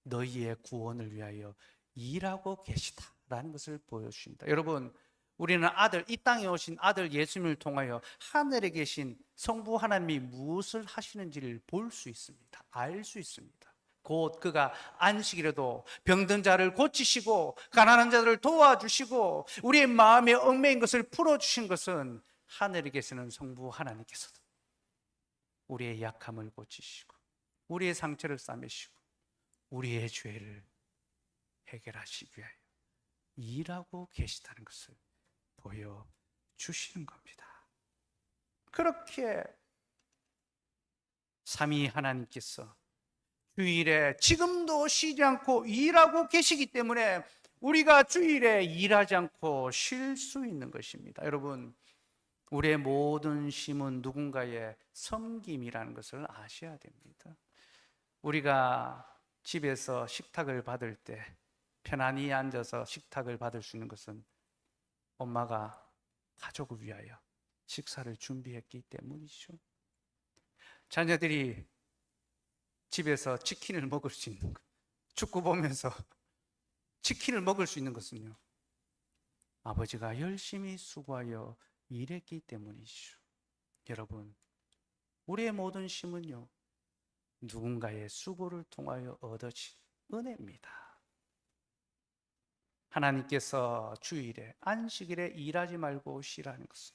너희의 구원을 위하여 일하고 계시다라는 것을 보여주십니다. 여러분, 우리는 이 땅에 오신 아들 예수님을 통하여 하늘에 계신 성부 하나님이 무엇을 하시는지를 볼 수 있습니다. 알 수 있습니다. 곧 그가 안식일에도 병든 자를 고치시고 가난한 자들을 도와주시고 우리의 마음에 얽매인 것을 풀어주신 것은 하늘에 계시는 성부 하나님께서도 우리의 약함을 고치시고 우리의 상처를 싸매시고 우리의 죄를 해결하시기 위하여 일하고 계시다는 것을 보여주시는 겁니다. 그렇게 삼위 하나님께서 주일에 지금도 쉬지 않고 일하고 계시기 때문에 우리가 주일에 일하지 않고 쉴 수 있는 것입니다. 여러분, 우리의 모든 쉼은 누군가의 섬김이라는 것을 아셔야 됩니다. 우리가 집에서 식탁을 받을 때 편안히 앉아서 식탁을 받을 수 있는 것은 엄마가 가족을 위하여 식사를 준비했기 때문이죠. 자녀들이 집에서 치킨을 먹을 수 있는 것, 축구 보면서 치킨을 먹을 수 있는 것은요, 아버지가 열심히 수고하여 일했기 때문이죠. 여러분, 우리의 모든 쉼은요, 누군가의 수고를 통하여 얻어진 은혜입니다. 하나님께서 주일에 안식일에 일하지 말고 쉬라는 것은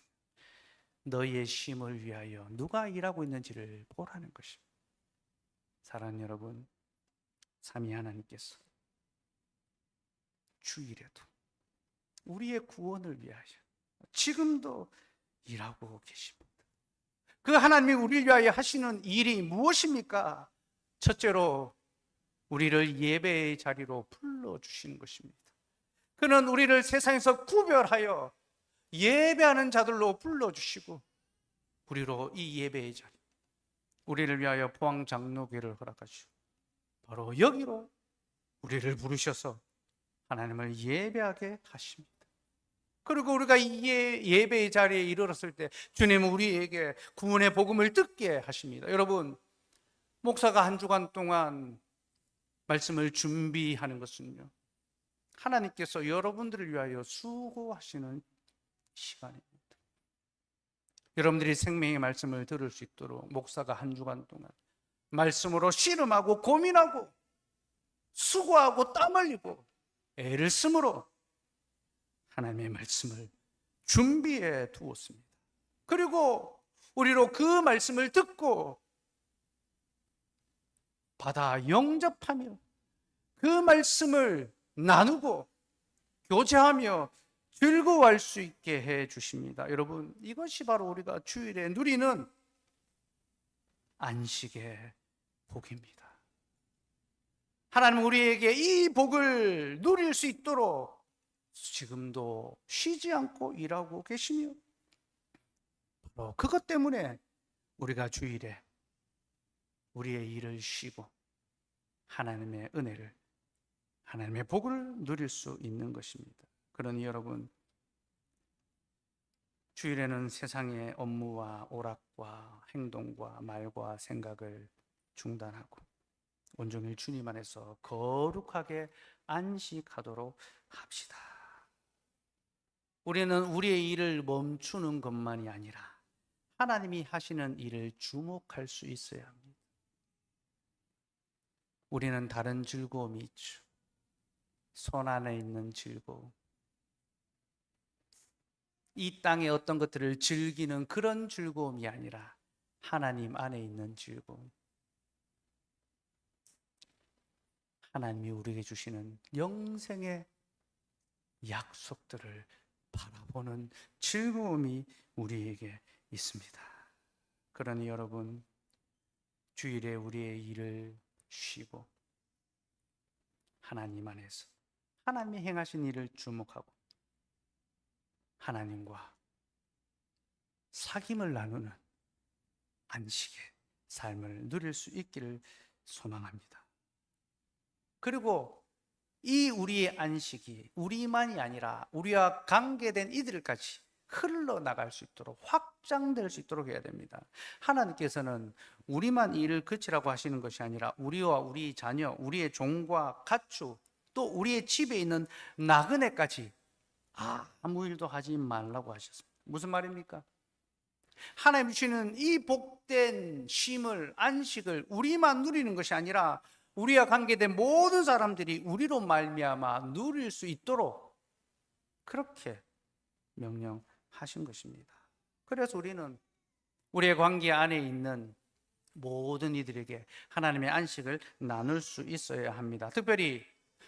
너희의 쉼을 위하여 누가 일하고 있는지를 보라는 것입니다. 사랑하는 여러분, 삼위 하나님께서 주일에도 우리의 구원을 위하여 지금도 일하고 계십니다. 그 하나님이 우리를 위하여 하시는 일이 무엇입니까? 첫째로 우리를 예배의 자리로 불러주시는 것입니다. 그는 우리를 세상에서 구별하여 예배하는 자들로 불러주시고 우리로 이 예배의 자리, 우리를 위하여 포항장로교회를 허락하시고 바로 여기로 우리를 부르셔서 하나님을 예배하게 하십니다. 그리고 우리가 이 예배의 자리에 이르렀을 때 주님은 우리에게 구원의 복음을 듣게 하십니다. 여러분, 목사가 한 주간 동안 말씀을 준비하는 것은요, 하나님께서 여러분들을 위하여 수고하시는 시간입니다. 여러분들이 생명의 말씀을 들을 수 있도록 목사가 한 주간 동안 말씀으로 씨름하고 고민하고 수고하고 땀 흘리고 애를 쓰므로 하나님의 말씀을 준비해 두었습니다. 그리고 우리로 그 말씀을 듣고 받아 영접하며 그 말씀을 나누고 교제하며 즐거워할 수 있게 해 주십니다. 여러분, 이것이 바로 우리가 주일에 누리는 안식의 복입니다. 하나님은 우리에게 이 복을 누릴 수 있도록 지금도 쉬지 않고 일하고 계시며 그것 때문에 우리가 주일에 우리의 일을 쉬고 하나님의 은혜를, 하나님의 복을 누릴 수 있는 것입니다. 그러니 여러분, 주일에는 세상의 업무와 오락과 행동과 말과 생각을 중단하고 온종일 주님 안에서 거룩하게 안식하도록 합시다. 우리는 우리의 일을 멈추는 것만이 아니라 하나님이 하시는 일을 주목할 수 있어야 합니다. 우리는 다른 즐거움이 있죠. 손 안에 있는 즐거움, 이 땅의 어떤 것들을 즐기는 그런 즐거움이 아니라 하나님 안에 있는 즐거움, 하나님이 우리에게 주시는 영생의 약속들을 바라보는 즐거움이 우리에게 있습니다. 그러니 여러분, 주일에 우리의 일을 쉬고 하나님 안에서 하나님이 행하신 일을 주목하고 하나님과 사귐을 나누는 안식의 삶을 누릴 수 있기를 소망합니다. 그리고 이 우리의 안식이 우리만이 아니라 우리와 관계된 이들까지 흘러나갈 수 있도록, 확장될 수 있도록 해야 됩니다. 하나님께서는 우리만 일을 그치라고 하시는 것이 아니라 우리와 우리 자녀, 우리의 종과 가축, 또 우리의 집에 있는 나그네까지 아무 일도 하지 말라고 하셨습니다. 무슨 말입니까? 하나님 주시는 이 복된 쉼을, 안식을 우리만 누리는 것이 아니라 우리와 관계된 모든 사람들이 우리로 말미암아 누릴 수 있도록 그렇게 명령하신 것입니다. 그래서 우리는 우리의 관계 안에 있는 모든 이들에게 하나님의 안식을 나눌 수 있어야 합니다. 특별히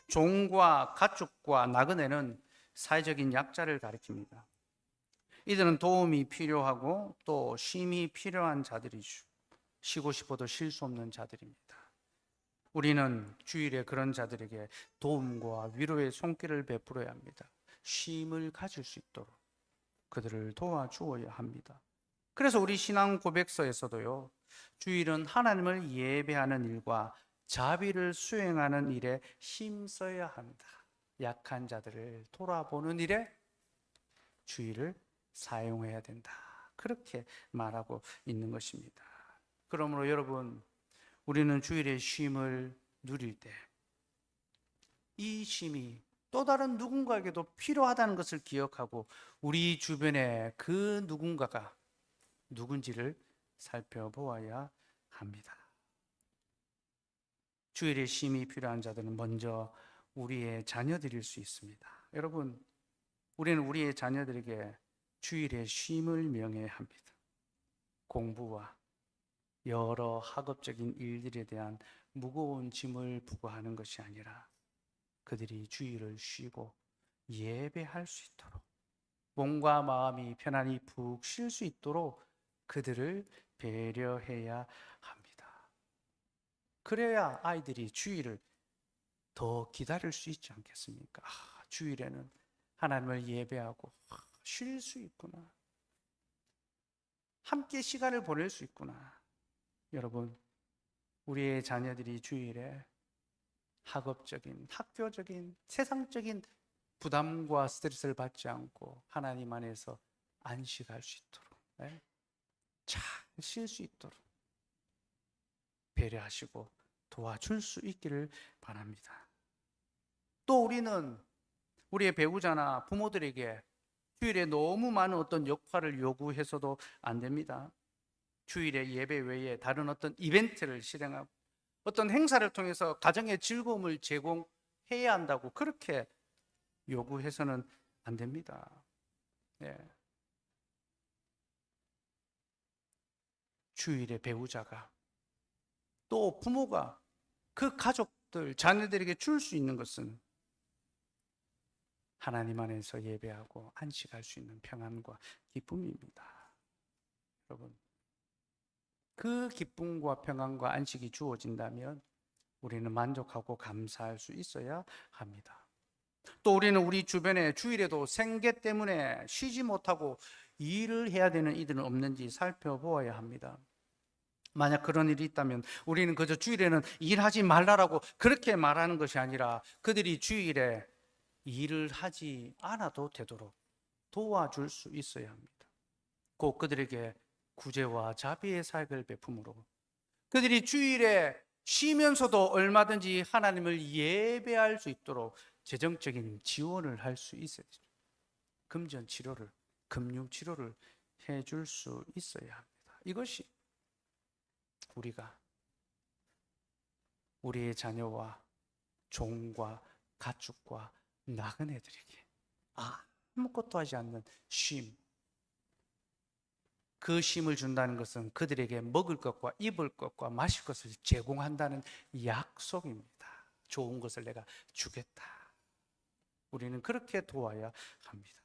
종과 가축과 나그네는 사회적인 약자를 가리킵니다. 이들은 도움이 필요하고 또 쉼이 필요한 자들이죠. 쉬고 싶어도 쉴 수 없는 자들입니다. 우리는 주일에 그런 자들에게 도움과 위로의 손길을 베풀어야 합니다. 쉼을 가질 수 있도록 그들을 도와주어야 합니다. 그래서 우리 신앙 고백서에서도요, 주일은 하나님을 예배하는 일과 자비를 수행하는 일에 힘써야 한다. 약한 자들을 돌아보는 일에 주일을 사용해야 된다. 그렇게 말하고 있는 것입니다. 그러므로 여러분, 우리는 주일의 쉼을 누릴 때 이 쉼이 또 다른 누군가에게도 필요하다는 것을 기억하고 우리 주변에 그 누군가가 누군지를 살펴보아야 합니다. 주일의 쉼이 필요한 자들은 먼저 우리의 자녀들일 수 있습니다. 여러분, 우리는 우리의 자녀들에게 주일의 쉼을 명예합니다. 공부와 여러 학업적인 일들에 대한 무거운 짐을 부과하는 것이 아니라 그들이 주일을 쉬고 예배할 수 있도록 몸과 마음이 편안히 푹 쉴 수 있도록 그들을 배려해야 합니다. 그래야 아이들이 주일을 더 기다릴 수 있지 않겠습니까? 주일에는 하나님을 예배하고 쉴 수 있구나. 함께 시간을 보낼 수 있구나. 여러분, 우리의 자녀들이 주일에 학업적인, 학교적인, 세상적인 부담과 스트레스를 받지 않고 하나님 안에서 안식할 수 있도록, 잘 쉴 수 있도록 배려하시고 도와줄 수 있기를 바랍니다. 또 우리는 우리의 배우자나 부모들에게 주일에 너무 많은 어떤 역할을 요구해서도 안 됩니다. 주일에 예배 외에 다른 어떤 이벤트를 실행하고 어떤 행사를 통해서 가정의 즐거움을 제공해야 한다고 그렇게 요구해서는 안 됩니다. 네. 주일에 배우자가 또 부모가 그 가족들, 자녀들에게 줄 수 있는 것은 하나님 안에서 예배하고 안식할 수 있는 평안과 기쁨입니다. 여러분, 그 기쁨과 평안과 안식이 주어진다면 우리는 만족하고 감사할 수 있어야 합니다. 또 우리는 우리 주변에 주일에도 생계 때문에 쉬지 못하고 일을 해야 되는 이들은 없는지 살펴보아야 합니다. 만약 그런 일이 있다면 우리는 그저 주일에는 일하지 말라라고 그렇게 말하는 것이 아니라 그들이 주일에 일을 하지 않아도 되도록 도와줄 수 있어야 합니다. 꼭 그들에게 구제와 자비의 사역을 베품으로 그들이 주일에 쉬면서도 얼마든지 하나님을 예배할 수 있도록 재정적인 지원을 할 수 있어야 되죠. 금전 치료를, 금융 치료를 해줄 수 있어야 합니다. 이것이 우리가 우리의 자녀와 종과 가축과 나그네들에게 아무것도 하지 않는 쉼, 그 쉼을 준다는 것은 그들에게 먹을 것과 입을 것과 마실 것을 제공한다는 약속입니다. 좋은 것을 내가 주겠다. 우리는 그렇게 도와야 합니다.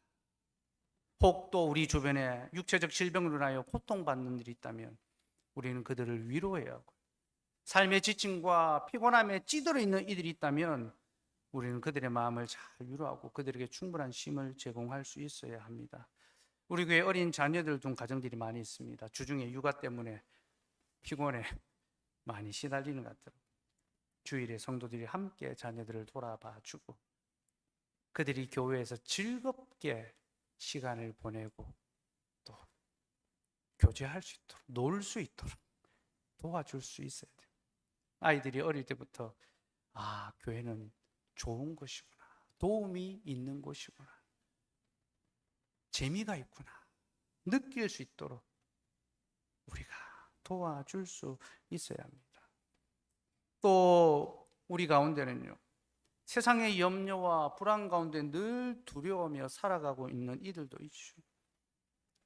혹 또 우리 주변에 육체적 질병으로 인하여 고통받는 일이 있다면 우리는 그들을 위로해야 하고, 삶의 지침과 피곤함에 찌들어 있는 이들이 있다면 우리는 그들의 마음을 잘 위로하고 그들에게 충분한 쉼을 제공할 수 있어야 합니다. 우리 교회 어린 자녀들 둔 가정들이 많이 있습니다. 주중에 육아 때문에 피곤해 많이 시달리는 것 같아요. 주일에 성도들이 함께 자녀들을 돌아봐 주고 그들이 교회에서 즐겁게 시간을 보내고 또 교제할 수 있도록, 놀 수 있도록 도와줄 수 있어야 돼요. 아이들이 어릴 때부터 교회는 좋은 곳이구나, 도움이 있는 곳이구나, 재미가 있구나 느낄 수 있도록 우리가 도와줄 수 있어야 합니다. 또 우리 가운데는요, 세상의 염려와 불안 가운데 늘 두려워하며 살아가고 있는 이들도 있죠.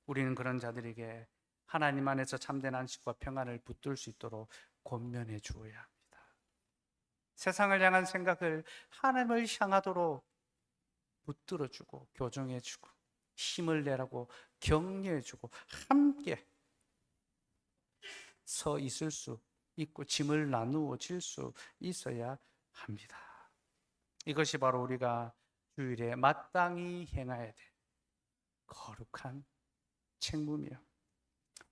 우리는 그런 자들에게 하나님 안에서 참된 안식과 평안을 붙들 수 있도록 권면해 주어야 합니다. 세상을 향한 생각을 하나님을 향하도록 붙들어주고 교정해주고 힘을 내라고 격려해주고 함께 서 있을 수 있고 짐을 나누어 질 수 있어야 합니다. 이것이 바로 우리가 주일에 마땅히 행해야 될 거룩한 책무며,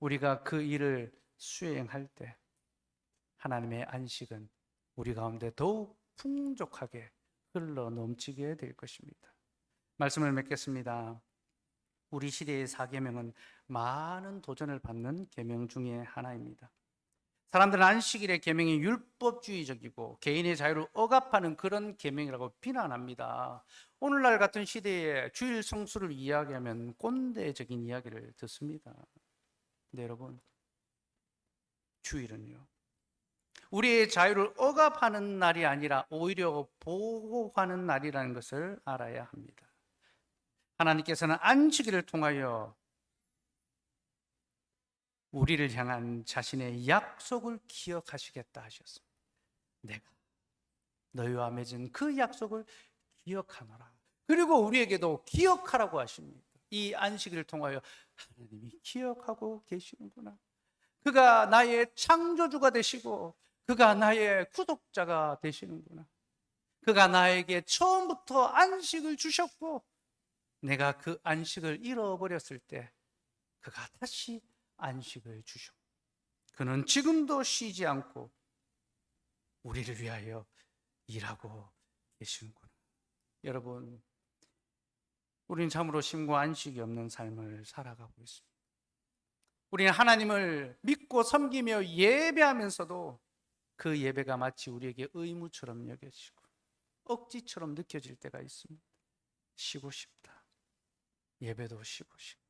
우리가 그 일을 수행할 때 하나님의 안식은 우리 가운데 더욱 풍족하게 흘러 넘치게 될 것입니다. 말씀을 맺겠습니다. 우리 시대의 4계명은 많은 도전을 받는 계명 중에 하나입니다. 사람들은 안식일의 계명이 율법주의적이고 개인의 자유를 억압하는 그런 계명이라고 비난합니다. 오늘날 같은 시대에 주일 성수를 이야기하면 꼰대적인 이야기를 듣습니다. 근데 여러분, 주일은요, 우리의 자유를 억압하는 날이 아니라 오히려 보호하는 날이라는 것을 알아야 합니다. 하나님께서는 안식일을 통하여 우리를 향한 자신의 약속을 기억하시겠다 하셨습니다. 내가 너희와 맺은 그 약속을 기억하노라. 그리고 우리에게도 기억하라고 하십니다. 이 안식일을 통하여 하나님이 기억하고 계시는구나. 그가 나의 창조주가 되시고 그가 나의 구속자가 되시는구나. 그가 나에게 처음부터 안식을 주셨고 내가 그 안식을 잃어버렸을 때 그가 다시 안식을 주셨고 그는 지금도 쉬지 않고 우리를 위하여 일하고 계시는구나. 여러분, 우리는 참으로 쉼과 안식이 없는 삶을 살아가고 있습니다. 우리는 하나님을 믿고 섬기며 예배하면서도 그 예배가 마치 우리에게 의무처럼 여겨지고 억지처럼 느껴질 때가 있습니다. 쉬고 싶다. 예배도 쉬고 싶고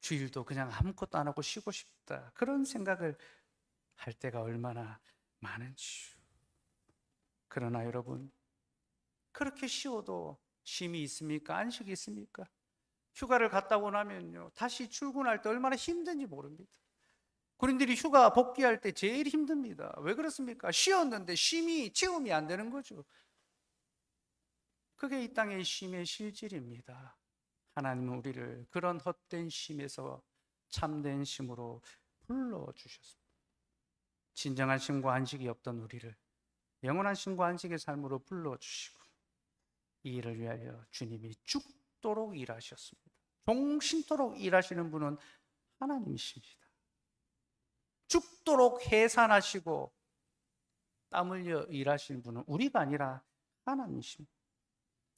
주일도 그냥 아무것도 안 하고 쉬고 싶다. 그런 생각을 할 때가 얼마나 많은지. 그러나 여러분, 그렇게 쉬어도 쉼이 있습니까? 안식이 있습니까? 휴가를 갔다 오고 나면요, 다시 출근할 때 얼마나 힘든지 모릅니다. 군인들이 휴가 복귀할 때 제일 힘듭니다. 왜 그렇습니까? 쉬었는데 쉼이 체험이 안 되는 거죠. 그게 이 땅의 쉼의 실질입니다. 하나님은 우리를 그런 헛된 쉼에서 참된 쉼으로 불러주셨습니다. 진정한 쉼과 안식이 없던 우리를 영원한 쉼과 안식의 삶으로 불러주시고 이 일을 위하여 주님이 죽도록 일하셨습니다. 종신토록 일하시는 분은 하나님이십니다. 죽도록 해산하시고 땀 흘려 일하시는 분은 우리가 아니라 하나님이십니다.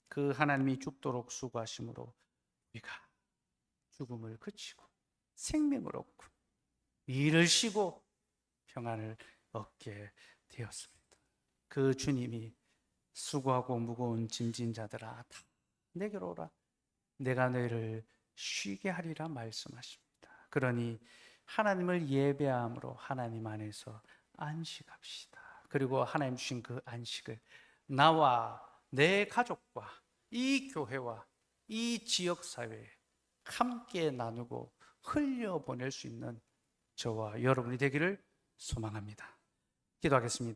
그 하나님이 죽도록 수고하심으로 우리가 죽음을 그치고 생명을 얻고 일을 쉬고 평안을 얻게 되었습니다. 그 주님이 수고하고 무거운 짐진 자들아 다 내게로 오라. 내가 너희를 쉬게 하리라 말씀하십니다. 그러니 하나님을 예배함으로 하나님 안에서 안식합시다. 그리고 하나님 주신 그 안식을 나와 내 가족과 이 교회와 이 지역사회에 함께 나누고 흘려보낼 수 있는 저와 여러분이 되기를 소망합니다. 기도하겠습니다.